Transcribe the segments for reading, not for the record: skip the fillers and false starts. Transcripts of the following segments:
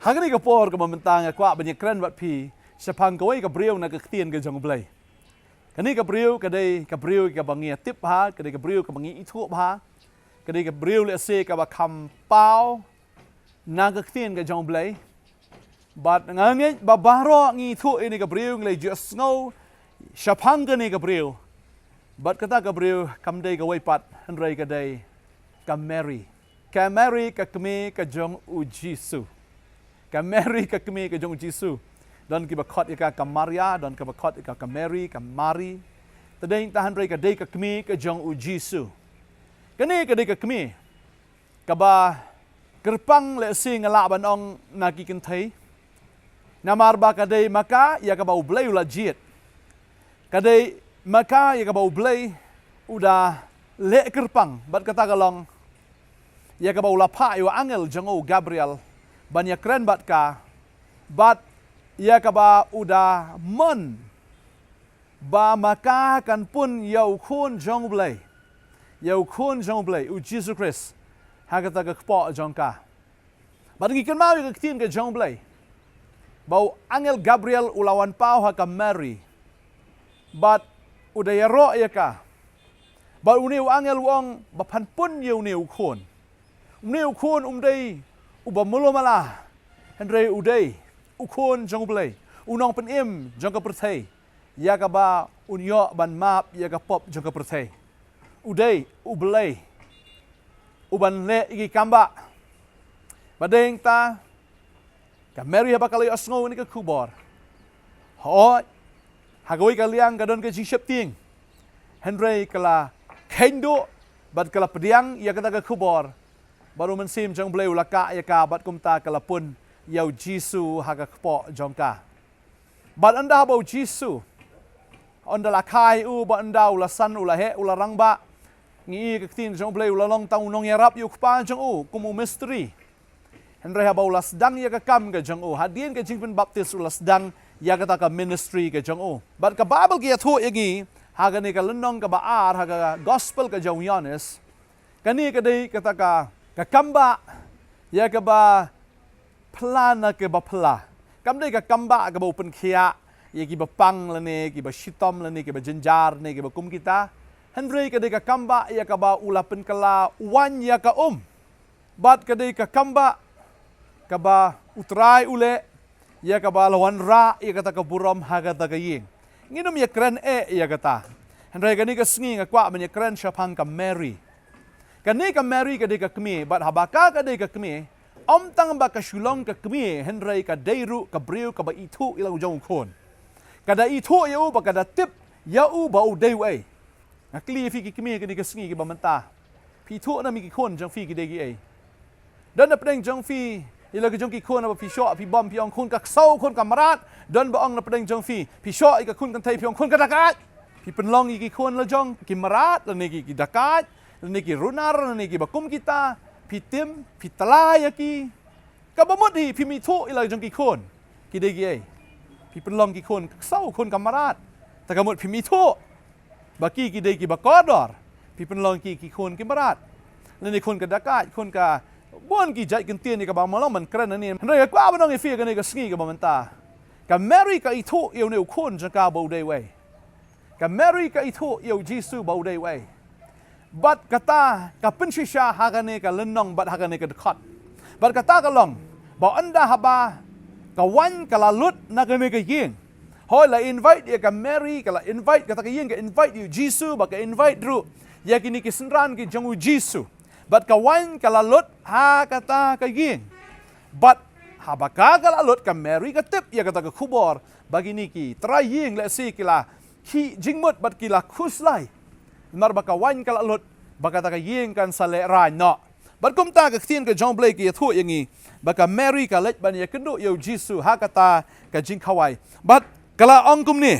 Hagani ka por ka mamantang kwa banyak keren wat pi sepang kawai ka brio na ka tien ka jong blai. Kani ka brio ka bangi tip ha, ka brio ka bangi itu ha. Kani ka brio le se ka ba kam pau na ka tien ka jong blai. But ngange babaro ngi thu ini ka brio nglai just ngau sepang ka ni ka brio. But kata ka brio kam dei ka wai pat handrai ka dei ka Mary. Ka Mary ka kami ka jong u Jisu. Ka Mary ka kami ka jong Jisu. Dan ki bakot ka Maria, dan ki bakot ka Mary, ka Mari. Tadeng tahan ray ka day ka kami ka jong u Jisu. Kani ka day ka kami. Ka ba kerpang le sing ala banong nakikintay. Namar ba ka day maka ya ka ba ublay ula jit. Ka day maka ya ka ba ublay uda le kerpang. Bat kata galong ya ka ba ula pa yu angel jong u Gabriel. Banyak keren bat ka. Bat ia ka ba uda mon ba maka kan pun yau kun jong blai u Jesus Christ hagata ka kpo jong ka badangi kan mau ka tin ka jong blai bau angel Gabriel ulawan pau ha ka Mary but uda yaro ya ka ba uniu angel wong ba pan pun yau niu kun umdai uba mulomala Henry udai ukon jong blai unong pen im jong ka perthai ya ka ba unyo ban map ya ka pop jong ka perthai udai ublai uban le igi kamba badeng ta ka Mary ba kalay asngo ni ka kubor ho hagoi ka liang ka don ka jishep ting Henry kala kendo bad kala pediang ya ka kubor baru mensim jong blai ulaka ya ka bat kumta kala pun yau Jisu haga kpo jongka. Bat anda bau Jisu. Anda la kai u ba anda ula san ula he ula rangba. Ngi ketin jong blai ula long tang nong yarap yu kpa jong u kumu misteri. Henry ha bau la sedang ya ka kam ka jong u. Hadien ka jingpen baptis ula sedang ya ka ta ka ministry ka jong u. Bat ka Bible ki thu igi haga ni ka lenong ka baar haga gospel ka jong Yohanes. Kani ka dei ka ta ka kamba ya ka ba Plana ke bapla. Kam dei ka kamba ka ba pen khia, ye ki ba pang lane, ki ba shitom lane, ki ba jenjar ne, ki ba kum kita. Henry ka dei ka kamba ya ka ba ulapen kala wan ya ka Bat ka dei ka kamba ka ba utrai ule ya ka ba lawan ra ya ka ta ka burom haga ta ka ying. Nginom ya kren ya ka ta. Henry ka ni ka sngi nga kwa men ya kren syapang ka Mary. Kani ka Mary ka dei ka kmi, bat habaka ka dei ka kmi. Om tang ba ka shulong ka kmi Henry ka deiru ka briu ka ba itu ilang jong kon. Kada itu yau ba kada tip yau ba u dei wei. Ngakli fi ki kmi ka ni ka sngi ki ba manta. Pi tu na mi ki kon jong fi ki dei ai. Dan na pedeng jong fi ila ka jong ki kon ba fi sho fi bom pi ong kon ka sau kon ka marat dan ba ong na pedeng jong fi sho i ka kun kan thai pi ong kon ka dakat. Pi penlong i ki kon la jong ki marat la ni ki dakat la ni ki runar la ni ki ba kum kita pitim pitalaya ki kabamot hi pimito ila jong ki kon ki degi ai pi penlong ki kon sau kon kamarat tagamot pimito baki ki degi bakodor pi penlong ki kon ki marat leni kon ka dakat kon ka bon ki jai kentien ni ka ba malong man kren ni hnoi ka kwa banong ifi ka ni ka sngi ka bamanta ka Mary ka itu yo ne kon jang ka bo dei wei ka Mary ka itu yo Jisu bo dei wei Bat kata ka pensisya hagane ka lenong bat hagane ka dekat. Bat kata ka long ba anda haba ka wan ka lalut na ka ka ying. Hoi la invite ya ka Mary ka la invite kata ka ying ka invite you Jisu ba ka invite dru. Ya kini ki senran ki jong Jisu. Bat ka wan ka lalut ha kata ka ying. Bat haba ka lalut ka Mary ka tip ya kata ka kubor bagi ni ki try ying la si kila ki jingmut bat kila kuslai. Nar baka wan kala lot baka ta ka yeng kan sa le ran no bat kum ta ka tin ka John Blake ya thu yangi baka Mary ka let ban ya kendo yo Jisu hakata ka jing khawai bat kala ong kum ni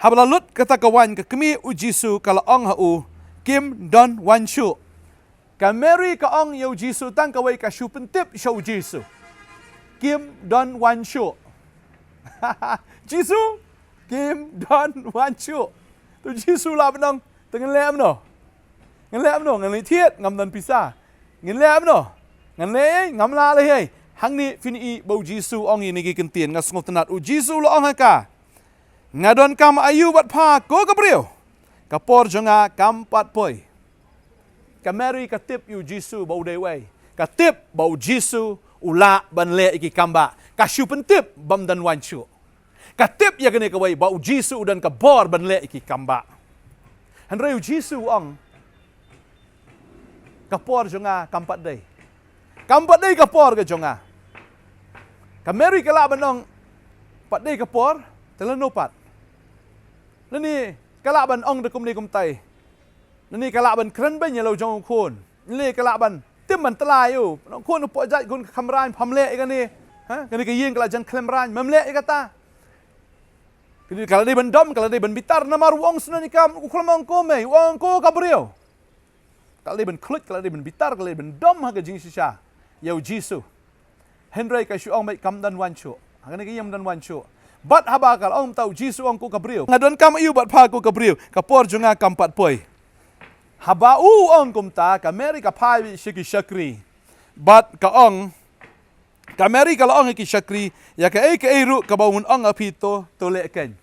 habla lot kata ka wan ka kmi u Jisu kala ong ha u kim don wan shu ka Mary ka ong yo Jisu tang ka wai ka shu pentip show Jisu kim don wan shu Jisu kim don wan shu tu Jisu la benong Tengen lem no. Ngan lem no, ngan li thiet ngam dan pisa. Ngin lem no. Ngan le ngam la le hei. hang ni fini bau Jisu ong ini ki kentien ngas ngotenat u Jisu lo ong haka ngadon kam ayu bat pha ko Gabriel kapor jonga kampat poi kameri katip u Jisu bau dewai katip bau Jisu ula ban le iki kamba kasyu pentip bam dan wancu katip ya kene kawai bau Jisu dan kabor ban le iki kamba hanrei u Jisu ong kapor jonga kampat dei kapor ke jonga kameri kala banong pat dei kapor teleno pat nani kala ban ong de kum ni kum tai nani kala ban kren ben ya lo jong khon nani kala ban tim man tlai u nong khon po jai kun khamran phamle kan ni ha kan ni ke yeng kala jan klemran mamle kata kini kala dei ban dom kala dei ban bitar namar wong sunani kam uklamong ko me wong ko Gabriel kala dei ban klut kala dei ban bitar kala dei ban dom ha ke jing sisa yau Jisu Henry ka syuong mai kam dan wancho hangani kiyam dan wancho bat haba kal ong tau Jisu ong ko Gabriel ngadon kam iu bat pha ko Gabriel kapor jonga kampat poi haba ong kumta kameri ka phai shiki shakri bat ka ong kameri ka ong ki shakri ya ka e ru ka bawun ong apito to leken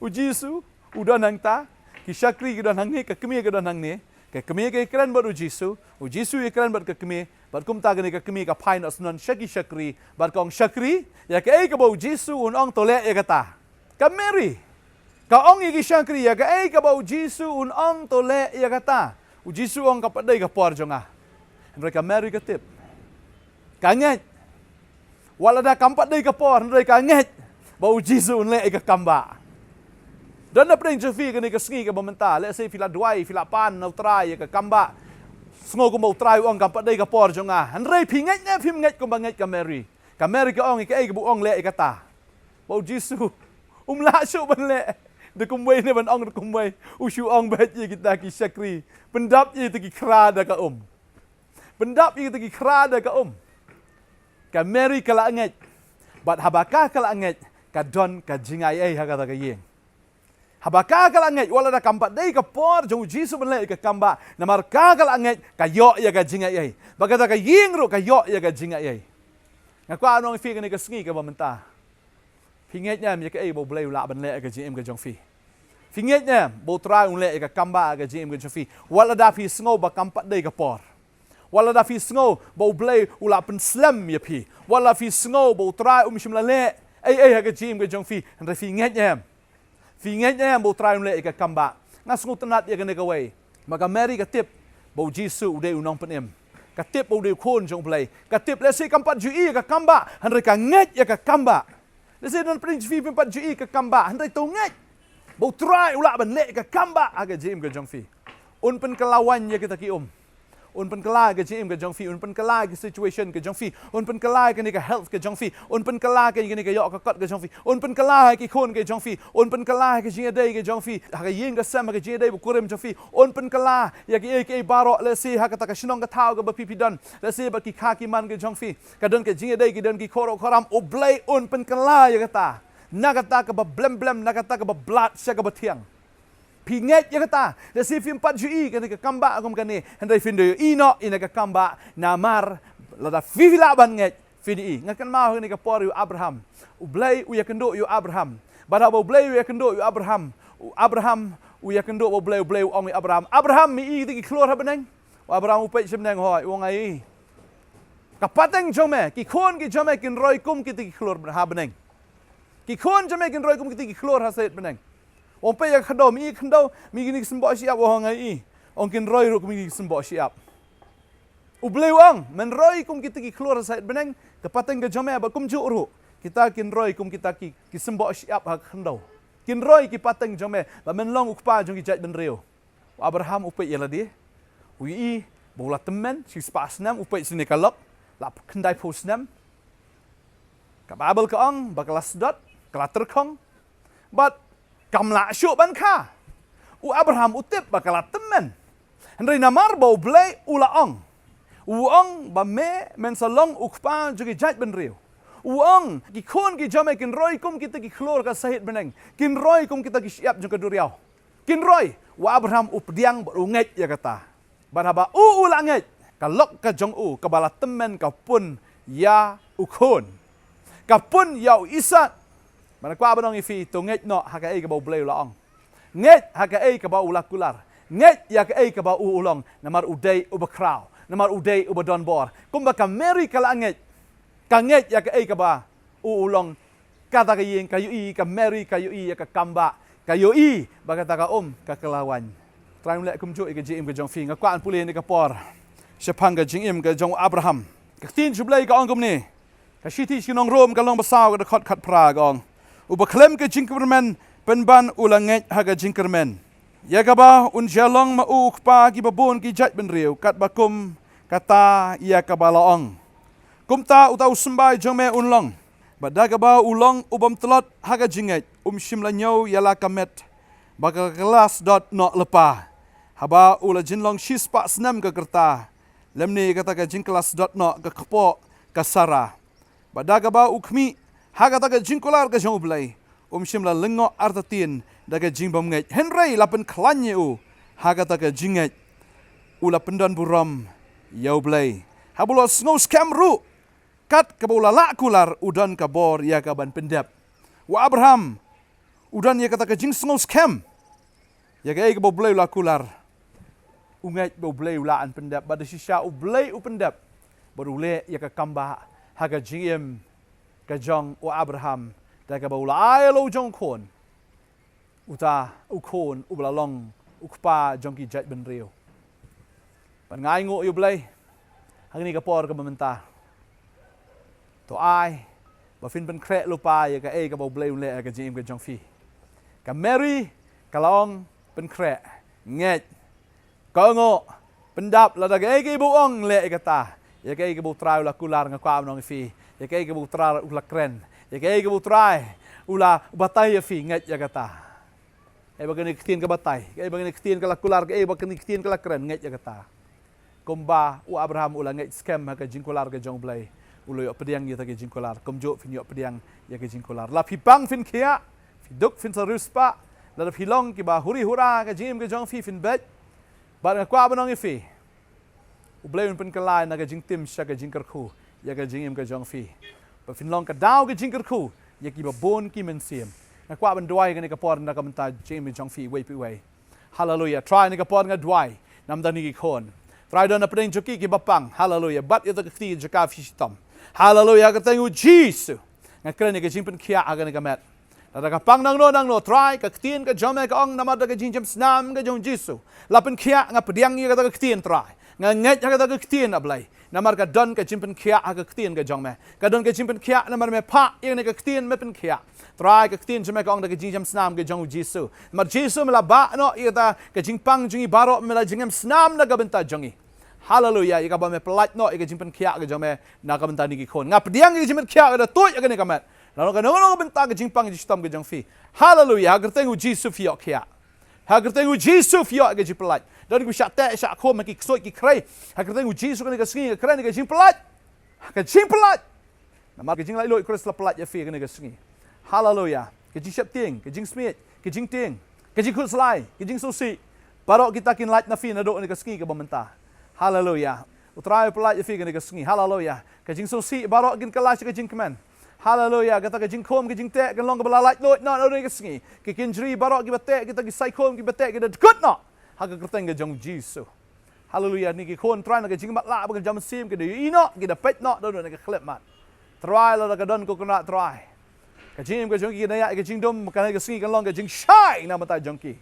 u Jisu udan hang ta ki shakri ki dan hang ni ka kemi ka dan hang ni ka kemi ka kran bat u Jisu ikran bat ka kemi bat kum ta gani ka kemi ka phai na sunan shaki shakri bat kong shakri ya ka ka bau Jisu un ong tole ya kata kameri ka ong iki shakri ya ka bau Jisu un ong tole ya kata u Jisu ong ka padai ka por jonga mereka meri ka tip ka nget wala da kampat dai ka por mereka nget bau Jisu un le ka kamba dan na preng jofi ka ni ka sngi ka bamenta le say fila duai fila pan na trai ka kamba sngo ko mau trai ong kampat dai ka por jonga hanrei pinget na phim nget ko banget ka Mary ka ong ka bu ong le kata bau Jisu la shu ban le de kumwei ne ban ong de kumwei u shu ong bet ye kita ki shakri pendap ye te ki krada ka pendap ye te ki krada ka Mary kala nget bat habaka kala nget ka don ka jingai ha kata ka yeng habaka kala nget wala da kampat dei ka por jong Jisu ban le ka kamba namar ka kala nget ka yo ya ka jingai ai bagata ka yeng ro ka yo ya ka jingai ai ngakwa anong fi ka ni ka sngi ka bamenta pinget nya mi ka bau blai la ban le ka jim ka jong fi pinget nya bau trai un le ka kamba ka jim ka jong fi wala da fi sngo ba kampat dei ka por wala da fi sngo bau blai ula pen slam ya pi wala fi sngo bau trai shimla le ha ka jim ka jong fi han fi nget nya bau trai un le ka kamba ngasngu tenat ya ka ne ka wei maka Mary ka tip bau Jisu de unong penem ka tip bau de khon jong blai ka tip le se kampat ju ka kamba han ka nget ya ka kamba Nasi dan prince fi pempat jui ke kamba hentai tunget. Bau try ulah ban le ke kamba aga jim ke jongfi. Un pen kelawan ya kita ki Un pen kela ke jim ke jongfi, un pen kela ke situation ke jongfi, un pen kela ke ni ke health ke jongfi, un pen kela ke ni ke yok ke kot ke jongfi, un pen kela ke khon ke jongfi, un pen kela ke jing dai ke jongfi, ha ke ying ke sam ke jing dai bu kurim jongfi, un pen kela ya ke baro le si ha ke ta ke shnong ke thau ke pipi dan, le si ba ki kha ki man ke jongfi, ka don ke jing dai ke don ki khoro khoram oblai un pen kela ya kata. Nagata ke ba blem nagata ke ba blood sya ke ba tiang. Pinget ya kata, da si film 4 jui kan ke kamba akom kan ni, hendai fin de ino ina ke kamba namar lada fivila banget fini ngakan mau ni ke por yu Abraham. Ublai u ya kendo yu Abraham. Bada bo blai yu ya kendo yu Abraham. Abraham u ya kendo bo blai ong Abraham. Abraham mi ti keluar beneng. Abraham u pe semneng hoi wong ai. Kapateng jome ki khon ki jome kin roi kum ki ti keluar beneng. Ki khon jome kin roi kum ki ti keluar haset beneng. Ong pe ya khado mi gini sembo siap wong ai. Ong kin roi ru mi sembo siap. Ubleu ang men roi kum kita ki keluar sait beneng kapateng ke jome ba kum ju ru. Kita kin roi kum kita ki sembo siap ha khando. Kin roi ki pateng jome ba men long ukpa jong ki jat ben reu. Abraham upe ya ladi. Ui bola temen si spasnam upe sini kalok lap kendai posnam. Ka babel ka ang ba kelas dot kelater kong. But kamla syuk ban ka. U Abraham utip bakal temen. Henry namar bau blai ulaong. Uong ba me men salong ukpa juga jat ben riu. Uong ki khon ki jame kin roi kum kita ki klor ka sahit beneng. Kin roi kum kita ki siap jong ka duriau. Kin roi wa Abraham updiang berunget ya kata. Baraba ulanget kalok ka jong ka bala temen ka pun ya ukon kapun ya isat mana kwa banong ifi to nget no haka e ka bau bleu laong nget haka e ka bau ulakular nget ya ka e ka bau ulong namar udai ubakrau namar udai ubadon bor kumba ka meri kala nget ka nget ya ka e ka ba ulong kata ka yin kayu i ka meri kayu i ya ka kamba kayu i bagata ka ka kelawan trai lek kum jo e ka jim ka jong fi nga kwa an pulin ni ka por sepang ka jing ka jong Abraham ka tin jublai ka ong kum ni ka shiti sinong rom ka long basau ka khot khat pra ka ong ubaklem ke jingkermen penban ulanget haga jingkermen ya kaba un jalong ma ukpa ki babon ki jat ben riu kat bakum kata ya kabalaong kumta utau sembai jome unlong badaga ba ulong ubam telot haga jinget shimlanyo yala kamet bakal kelas dot no lepa haba ula jinlong shispa snam ke kerta lemni kata ka jingkelas dot no ke kepo kasara badaga ba ukmi haga taga jingkular ka jong blai shimla lengo artatin daga jingbam ngai henry lapen klanye haga taga jinget ula pendan buram yau blai habulo snous kamru kat kabula lakular udan kabor ya kaban pendap wa Abraham udan ya kata jing snous kam ya ga ego blai lakular ungai bo blai ulaan pendap bada shisha blai upendap baru le ya ka kamba haga jingem kajong o Abraham daga baula ailo jong kon uta ukon ublalong ukpa jongki jat ben rio pan ngai ngo yu blai hang ni ka por ka mamenta to ai ba fin ben kre lupa ya ka e ka bau blai le ka jim ka jong fi ka Mary ka long ben kre nget ka ngo pendap la daga e ki bu ong le ka ta ya ka e ka bu trau la kular nga kwa nong fi ya kay ka butra ula kren ya kay ka butrai ula batay ya fi ngat ya kata ay bagani ktin ka batay ay bagani ktin ka lakular ay bagani ktin ka lakren ngat ya kata kumba u Abraham ula ngat scam ka jingkular ka jong blai ulo yo pediang ya ta ka jingkular kumjo fin yo pediang ya ka jingkular la pipang fin kia fi duk fin saruspa la hilong ki ba huri hura ka jim ka jong fi fin bet ba nga kwa banong fi u blai pen kalai na ka jing tim sha ka jingkar khu ya ka jingim ka jong fi ba fin long ka daw ka jingkar khu ya ki ba bon ki men sim na kwa ban dwai ka ni ka por na ka menta jim jong fi wei pi wei hallelujah try ni ka por nga dwai nam da ni ki khon try don na pring joki ki ba pang hallelujah bat ya ta ka ti jaka fi sitam hallelujah ka tengu Jesus nga kren ni ka jing pen kia aga ni ka met da ka pang nang no try ka tin ka jome ka ong na ma da ka jing jam snam ka jong Jesus la pen kia nga pediang ya ka ta ka tin try nga nget ka ta ka tin ablai namar ka don ka jimpen kia ka ktien ka jong me ka don ka jimpen kia namar me pa yang ka ktien me pen kia try ka ktien jome ka ong da ka jingjam snam ka jong jisu mar jisu mela ba no ita ka jingpang jungi baro mela jingjam snam na ka benta jongi hallelujah ika ba me pelat no ika jimpen kia ka jome na ka benta ni ki khon ngap diang ka jimpen kia ka da tu ka ni ka met lalu ka no benta ka jingpang jistam ka jong fi hallelujah ha ka tengu jisu fi kia ha ka tengu jisu fi ka jipelat dan ku syak tek syak khom ki ksoi ki krai ha ka tengu jisu ka ni ka sngi ka krai ni ka jing pelat nama ka jing lai loi kres la pelat ya fi ka ni ka sngi hallelujah ka jing syap ting ka jing smit ka jing ting ka jing khut slai ka jing sosi barok kita kin lat na fi na do ni ka sngi ka bamenta hallelujah utrai pelat ya fi ka ni ka sngi hallelujah ka jing sosi barok kin kalas ka jing kemen hallelujah kata ka jing khom ka jing tek kan long ka balalat loi no ni ka sngi ki kinjri barok ki batek kita ki sai khom ki batek ki da kut no haga kerteng ke jong jisu hallelujah ni ki khon try na ke jing mat la ba ke jam sim ke de ino ki da pet no do na ke khlep mat try la ka don ko na try ke jing ke jong ki na ya ke jing dom ka ke singi kan long ke jing shai na mata jong ki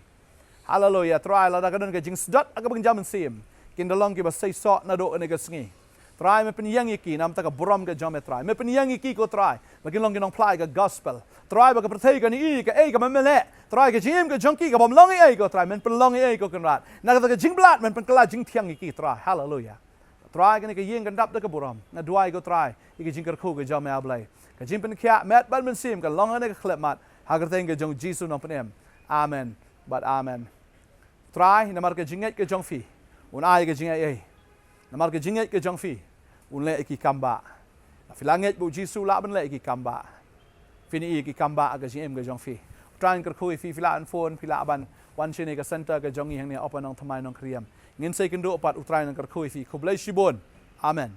hallelujah try la ka don ke jing sdot ka ba jam sim kin da long ki ba sai so na do na ke singi try me pen yang iki nam ta ka boram ke jom try me pen yang iki ko try ba kin long ki nong plai ka gospel try ba ka prthei ka ni ka e ka memele try ka jim ka jonki ka bom long e ko try men pen long e ko kan rat na ka jing blat men pen kala jing thiang iki try hallelujah try ka ni ka yeng kan dap da ka boram na duai ko try iki jing kar khu ka jom ya blai ka jim pen kya met ban men sim ka long ne ka khlep mat ha ka teng ka jong jisu no pen amen but amen try na mar ka jinget ka jong fi un ai ka jinget e na mar ka jinget ka jong fi un le iki kamba filanget bu jisu la ban le iki kamba fini iki kamba aga jim ga jong fi tran kar khui fi fila an phone fila ban wan chine ka center ka jongi hang ne open nong thamai nong kriam ngin sei kin do pat utrai nang kar khui fi khublai shibon amen